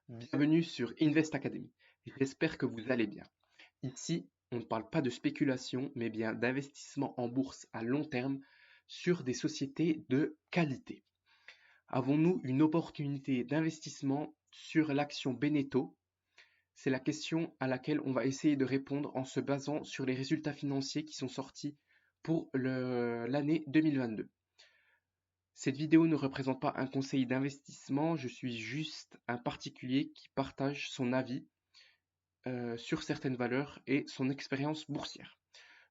Bienvenue sur Invest Academy. J'espère que vous allez bien. Ici, on ne parle pas de spéculation, mais bien d'investissement en bourse à long terme sur des sociétés de qualité. Avons-nous une opportunité d'investissement sur l'action Beneteau? C'est la question à laquelle on va essayer de répondre en se basant sur les résultats financiers qui sont sortis pour l'année 2022. Cette vidéo ne représente pas un conseil d'investissement, je suis juste un particulier qui partage son avis sur certaines valeurs et son expérience boursière.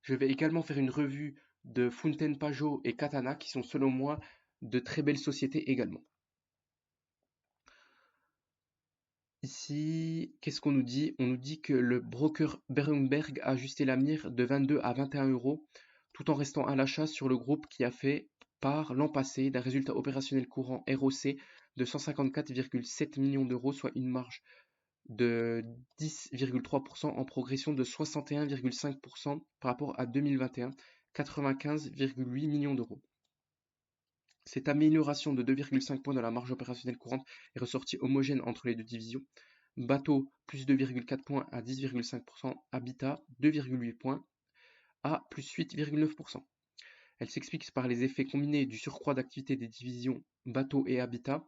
Je vais également faire une revue de Fountaine Pajot et Katana qui sont selon moi de très belles sociétés également. Ici, qu'est-ce qu'on nous dit? On nous dit que le broker Berenberg a ajusté la mire de 22 à 21 euros tout en restant à l'achat sur le groupe qui a fait part l'an passé d'un résultat opérationnel courant ROC de 154,7 millions d'euros, soit une marge de 10,3% en progression de 61,5% par rapport à 2021, 95,8 millions d'euros. Cette amélioration de 2,5 points de la marge opérationnelle courante est ressortie homogène entre les deux divisions. Bateau, plus 2,4 points à 10,5%, Habitat, 2,8 points à plus 8,9%. Elle s'explique par les effets combinés du surcroît d'activité des divisions Bateau et Habitat,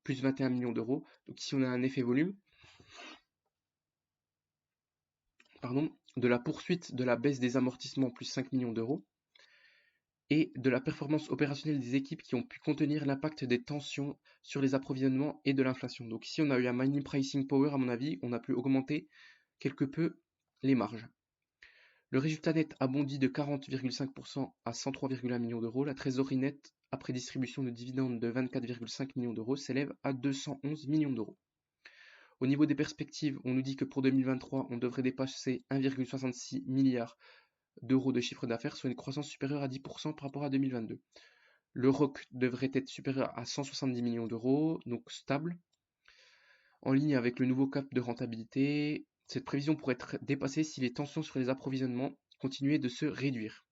plus 21 millions d'euros. Donc ici on a un effet volume. De la poursuite de la baisse des amortissements, plus 5 millions d'euros, et de la performance opérationnelle des équipes qui ont pu contenir l'impact des tensions sur les approvisionnements et de l'inflation. Donc ici on a eu un money pricing power, à mon avis, on a pu augmenter quelque peu les marges. Le résultat net a bondi de 40,5% à 103,1 millions d'euros. La trésorerie nette, après distribution de dividendes de 24,5 millions d'euros, s'élève à 211 millions d'euros. Au niveau des perspectives, on nous dit que pour 2023, on devrait dépasser 1,66 milliard d'euros de chiffre d'affaires, soit une croissance supérieure à 10% par rapport à 2022. Le ROC devrait être supérieur à 170 millions d'euros, donc stable. En ligne avec le nouveau cap de rentabilité, cette prévision pourrait être dépassée si les tensions sur les approvisionnements continuaient de se réduire.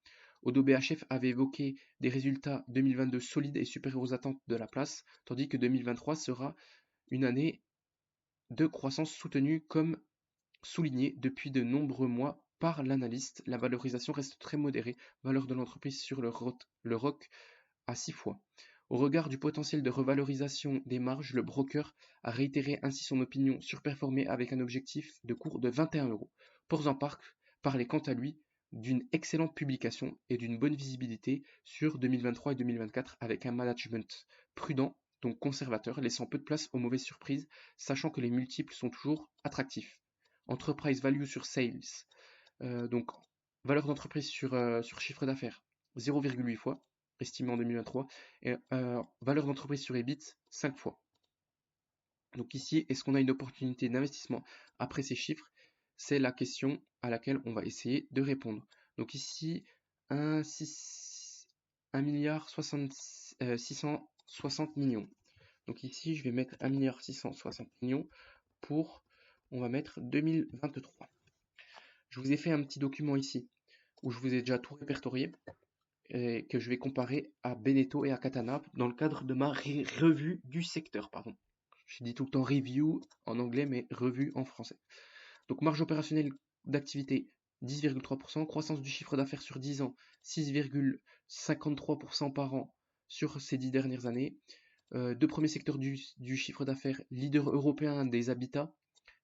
Odo BHF avait évoqué des résultats 2022 solides et supérieurs aux attentes de la place, tandis que 2023 sera une année de croissance soutenue comme souligné depuis de nombreux mois par l'analyste. La valorisation reste très modérée, valeur de l'entreprise sur le ROC à 6 fois. Au regard du potentiel de revalorisation des marges, le broker a réitéré ainsi son opinion surperformée avec un objectif de cours de 21 euros. Ports en Parc parlait quant à lui d'une excellente publication et d'une bonne visibilité sur 2023 et 2024 avec un management prudent, donc conservateur, laissant peu de place aux mauvaises surprises, sachant que les multiples sont toujours attractifs. Enterprise value sur sales, donc valeur d'entreprise sur chiffre d'affaires, 0,8 fois, estimé en 2023, et valeur d'entreprise sur EBIT, 5 fois. Donc ici, est-ce qu'on a une opportunité d'investissement après ces chiffres? C'est la question à laquelle on va essayer de répondre. Donc ici, 1 milliard 660 millions. Donc ici, je vais mettre 1 milliard 660 millions pour, on va mettre 2023. Je vous ai fait un petit document ici où je vous ai déjà tout répertorié et que je vais comparer à Beneteau et à Katana dans le cadre de ma revue du secteur. Pardon. Je dis tout le temps review en anglais, mais revue en français. Donc marge opérationnelle d'activité 10,3%, croissance du chiffre d'affaires sur 10 ans 6,53% par an sur ces 10 dernières années. Deux premiers secteurs du chiffre d'affaires, leader européen des habitats,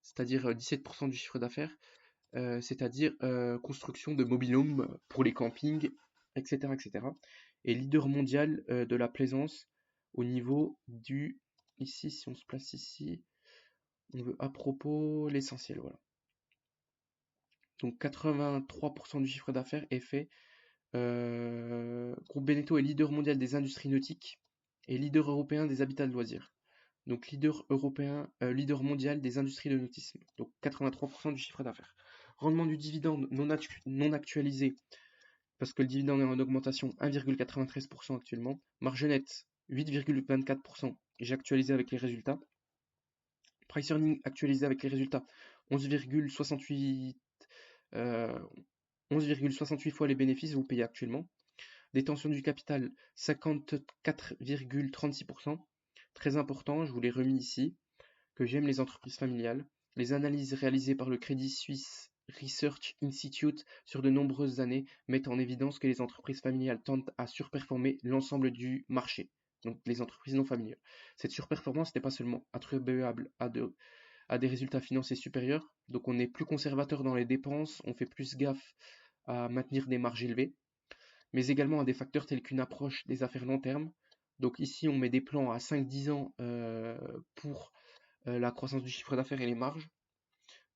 c'est-à-dire 17% du chiffre d'affaires, c'est-à-dire construction de mobil-homes pour les campings, etc., etc. Et leader mondial de la plaisance au niveau du... Ici, si on se place ici, on veut à propos l'essentiel, voilà. Donc 83% du chiffre d'affaires est fait. Groupe Beneteau est leader mondial des industries nautiques et leader européen des habitats de loisirs. Donc leader européen, leader mondial des industries de nautisme. Donc 83% du chiffre d'affaires. Rendement du dividende non actualisé, parce que le dividende est en augmentation, 1,93% actuellement. Marge nette, 8,24%. J'ai actualisé avec les résultats. Price earning actualisé avec les résultats, 11,68 fois les bénéfices vous payez actuellement. Détention du capital, 54,36%. Très important, je vous l'ai remis ici, que j'aime les entreprises familiales. Les analyses réalisées par le Credit Suisse Research Institute sur de nombreuses années mettent en évidence que les entreprises familiales tendent à surperformer l'ensemble du marché, donc les entreprises non familiales. Cette surperformance n'est pas seulement attribuable à des résultats financiers supérieurs, donc on est plus conservateur dans les dépenses, on fait plus gaffe à maintenir des marges élevées, mais également à des facteurs tels qu'une approche des affaires long terme. Donc ici, on met des plans à 5-10 ans pour la croissance du chiffre d'affaires et les marges.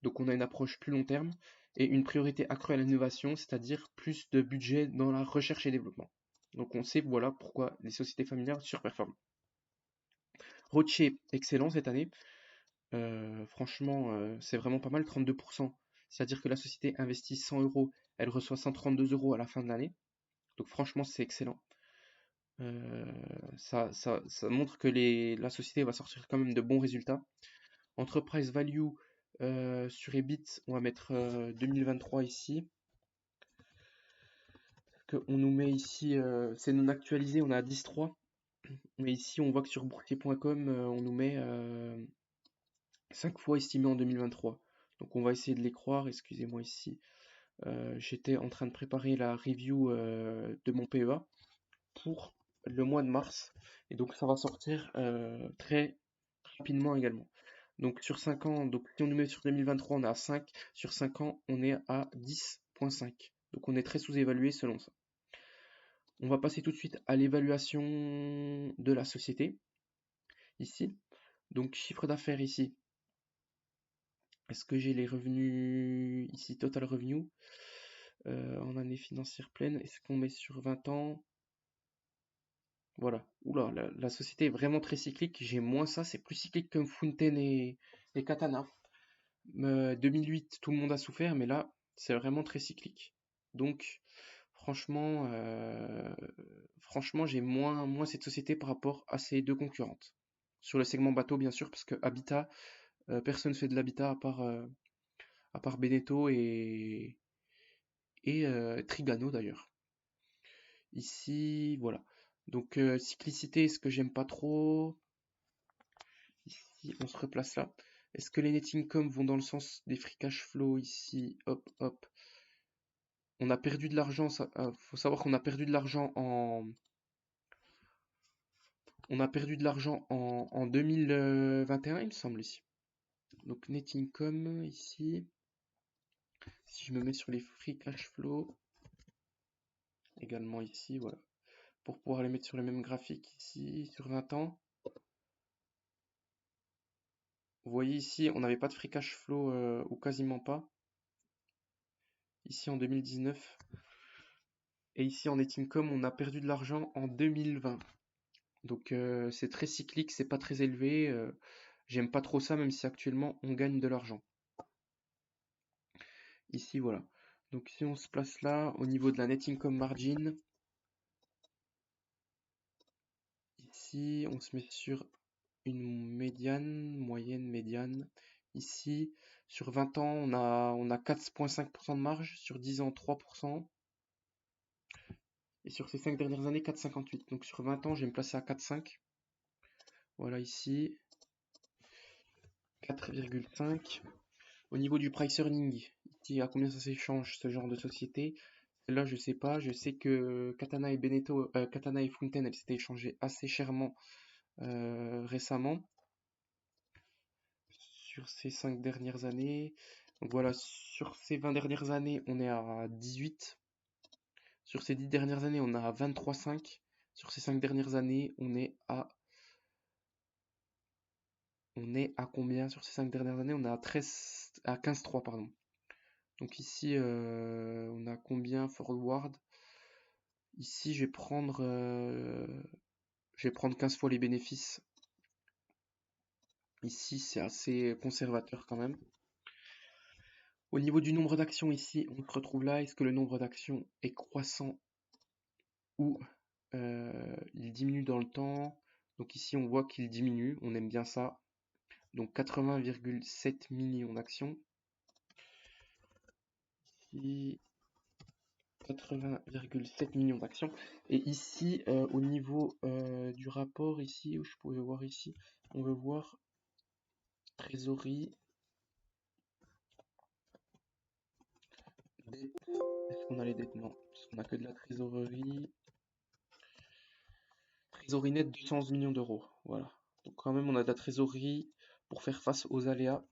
Donc on a une approche plus long terme et une priorité accrue à l'innovation, c'est-à-dire plus de budget dans la recherche et développement. Donc on sait voilà pourquoi les sociétés familiales surperforment. ROCE, excellent cette année. Franchement, c'est vraiment pas mal, 32%. C'est-à-dire que la société investit 100 euros, elle reçoit 132 euros à la fin de l'année. Donc franchement, c'est excellent. Ça montre que la société va sortir quand même de bons résultats. Enterprise Value sur EBIT, on va mettre 2023 ici. On nous met ici, c'est non actualisé, on a 10,3. Mais ici, on voit que sur boursier.com, on nous met 5 fois estimé en 2023. Donc on va essayer de les croire, excusez-moi ici. J'étais en train de préparer la review de mon PEA pour le mois de mars. Et donc ça va sortir très rapidement également. Donc sur 5 ans, donc si on nous met sur 2023, on est à 5. Sur 5 ans, on est à 10,5. Donc on est très sous-évalué selon ça. On va passer tout de suite à l'évaluation de la société. Ici. Donc chiffre d'affaires ici. Est-ce que j'ai les revenus ici, total revenue en année financière pleine? Est-ce qu'on met sur 20 ans? Voilà. Oula, la société est vraiment très cyclique. J'ai moins ça, c'est plus cyclique que Fountain et Katana. 2008, tout le monde a souffert, mais là, c'est vraiment très cyclique. Donc, franchement, j'ai moins cette société par rapport à ces deux concurrentes. Sur le segment bateau, bien sûr, parce que Habitat, personne ne fait de l'habitat à part Beneteau et Trigano d'ailleurs. Ici, voilà. Donc, cyclicité, ce que j'aime pas trop. Ici, on se replace là. Est-ce que les net income vont dans le sens des free cash flow ici? Hop, hop. On a perdu de l'argent. Faut savoir qu'on a perdu de l'argent en 2021, il me semble ici. Donc net income ici. Si je me mets sur les free cash flow, également ici, voilà. Pour pouvoir les mettre sur le même graphique ici, sur 20 ans. Vous voyez ici, on n'avait pas de free cash flow ou quasiment pas. Ici en 2019. Et ici en net income, on a perdu de l'argent en 2020. Donc c'est très cyclique, c'est pas très élevé. J'aime pas trop ça, même si actuellement on gagne de l'argent. Ici, voilà. Donc si on se place là, au niveau de la net income margin, ici on se met sur une moyenne, médiane. Ici, sur 20 ans, on a 4,5% de marge, sur 10 ans, 3%. Et sur ces 5 dernières années, 4,58. Donc sur 20 ans, je vais me placer à 4,5. Voilà ici. 4,5. Au niveau du price earning, ici à combien ça s'échange ce genre de société? Là, je sais pas. Je sais que Katana et Beneteau, Katana et Fountain, elles s'étaient échangées assez chèrement récemment. Sur ces 5 dernières années. Donc voilà, sur ces 20 dernières années, on est à 18. Sur ces 10 dernières années, on est à 23,5. Sur ces 5 dernières années, on est à combien? Sur ces 5 dernières années, on est à 15,3 pardon. Donc ici, on a combien forward? Ici, je vais prendre 15 fois les bénéfices. Ici, c'est assez conservateur quand même. Au niveau du nombre d'actions ici, on se retrouve là. Est-ce que le nombre d'actions est croissant ou il diminue dans le temps? Donc ici, on voit qu'il diminue. On aime bien ça. Donc 80,7 millions d'actions. Ici, 80,7 millions d'actions. Et ici, au niveau du rapport, ici, où je pouvais voir ici, on veut voir trésorerie. Dette. Est-ce qu'on a les dettes? Non, parce qu'on a que de la trésorerie. Trésorerie nette 211 millions d'euros. Voilà. Donc quand même, on a de la trésorerie pour faire face aux aléas.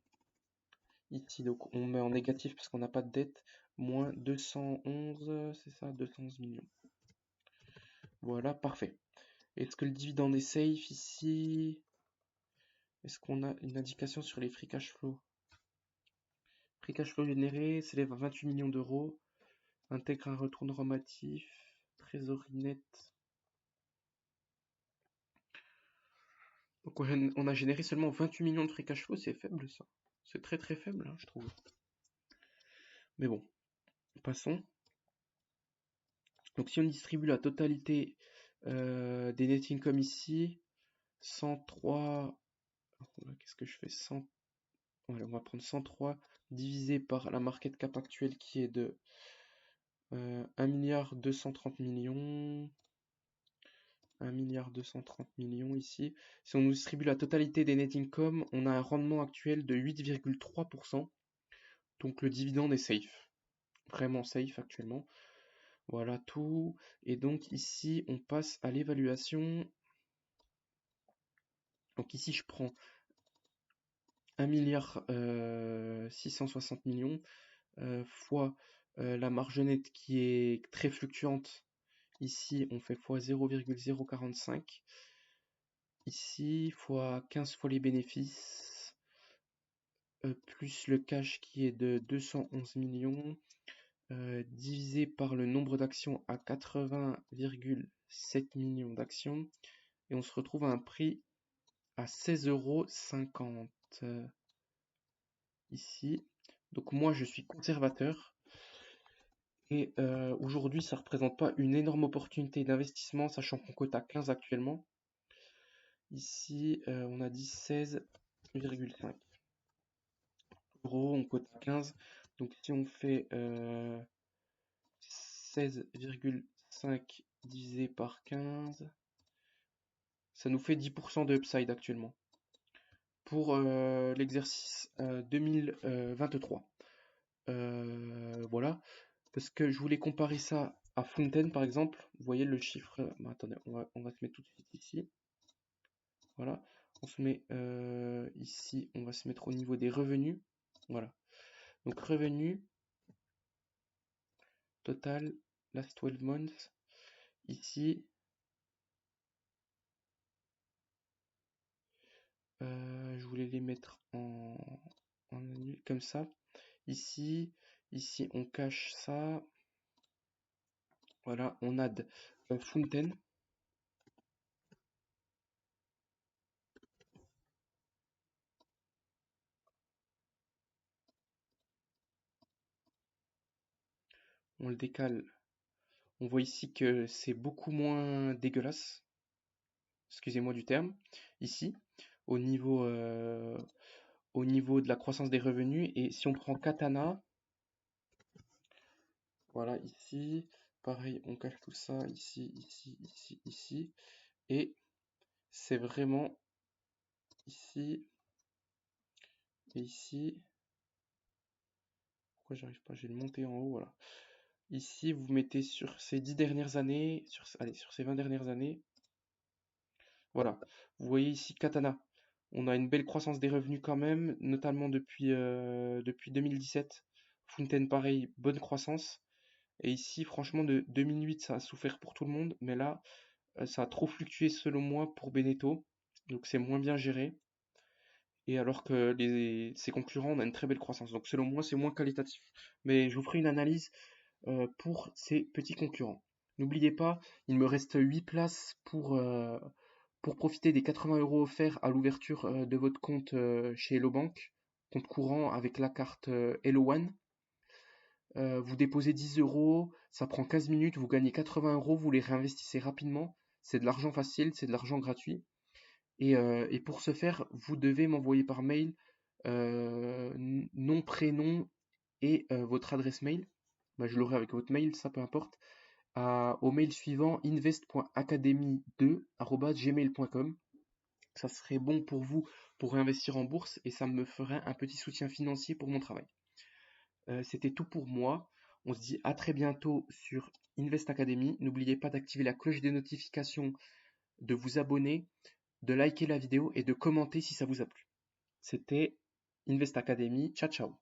Ici, donc on met en négatif parce qu'on n'a pas de dette. Moins 211, c'est ça, 211 millions. Voilà, parfait. Est-ce que le dividende est safe ici? Est-ce qu'on a une indication sur les free cash flow? Free cash flow généré s'élève à 28 millions d'euros. Intègre un retour normatif. Trésorerie nette. Donc on a généré seulement 28 millions de free cash flow, c'est faible ça. C'est très très faible, hein, je trouve. Mais bon, passons. Donc si on distribue la totalité des net income ici, 103... Qu'est-ce que je fais? 100... Voilà, on va prendre 103 divisé par la market cap actuelle qui est de 1,230 milliard. 1,230 milliard ici. Si on nous distribue la totalité des net income, on a un rendement actuel de 8,3%. Donc le dividende est safe. Vraiment safe actuellement. Voilà tout. Et donc ici, on passe à l'évaluation. Donc ici, je prends 1,660 milliard fois la marge nette qui est très fluctuante. Ici, on fait fois 0,045. Ici, fois 15 fois les bénéfices, plus le cash qui est de 211 millions, divisé par le nombre d'actions à 80,7 millions d'actions. Et on se retrouve à un prix à 16,50 € ici. Donc moi, je suis conservateur. Et aujourd'hui, ça ne représente pas une énorme opportunité d'investissement, sachant qu'on cote à 15 actuellement. Ici, on a dit 16,5 €, on cote à 15. Donc si on fait 16,5 divisé par 15, ça nous fait 10% de upside actuellement pour l'exercice 2023. Voilà, parce que je voulais comparer ça à Fountain par exemple. Vous voyez le chiffre. Attendez, on va se mettre tout de suite ici. Voilà, on se met ici, on va se mettre au niveau des revenus. Voilà, donc revenus total last 12 months. Ici, je voulais les mettre en annuel comme ça. Ici, on cache ça. Voilà, on add Fountain. On le décale. On voit ici que c'est beaucoup moins dégueulasse. Excusez-moi du terme. Ici, au niveau de la croissance des revenus. Et si on prend Katana, voilà, ici, pareil, on cache tout ça, ici, ici, ici, ici. Et c'est vraiment ici et ici. Pourquoi j'arrive pas? J'ai le monter en haut, voilà. Ici, vous mettez sur ces 10 dernières années, sur ces 20 dernières années. Voilà. Vous voyez ici Katana. On a une belle croissance des revenus quand même, notamment depuis 2017. Fountain, pareil, bonne croissance. Et ici, franchement, de 2008, ça a souffert pour tout le monde, mais là, ça a trop fluctué selon moi pour Beneteau. Donc c'est moins bien géré. Et alors que ses concurrents, on a une très belle croissance. Donc selon moi, c'est moins qualitatif. Mais je vous ferai une analyse pour ces petits concurrents. N'oubliez pas, il me reste 8 places pour profiter des 80 € offerts à l'ouverture de votre compte chez Hello Bank, compte courant avec la carte Hello One. Vous déposez 10 €, ça prend 15 minutes, vous gagnez 80 €, vous les réinvestissez rapidement. C'est de l'argent facile, c'est de l'argent gratuit. Et pour ce faire, vous devez m'envoyer par mail nom, prénom et votre adresse mail. Bah, je l'aurai avec votre mail, ça peu importe. Au mail suivant invest.academy2@gmail.com. Ça serait bon pour vous pour réinvestir en bourse et ça me ferait un petit soutien financier pour mon travail. C'était tout pour moi. On se dit à très bientôt sur Invest Academy. N'oubliez pas d'activer la cloche des notifications, de vous abonner, de liker la vidéo et de commenter si ça vous a plu. C'était Invest Academy. Ciao ciao.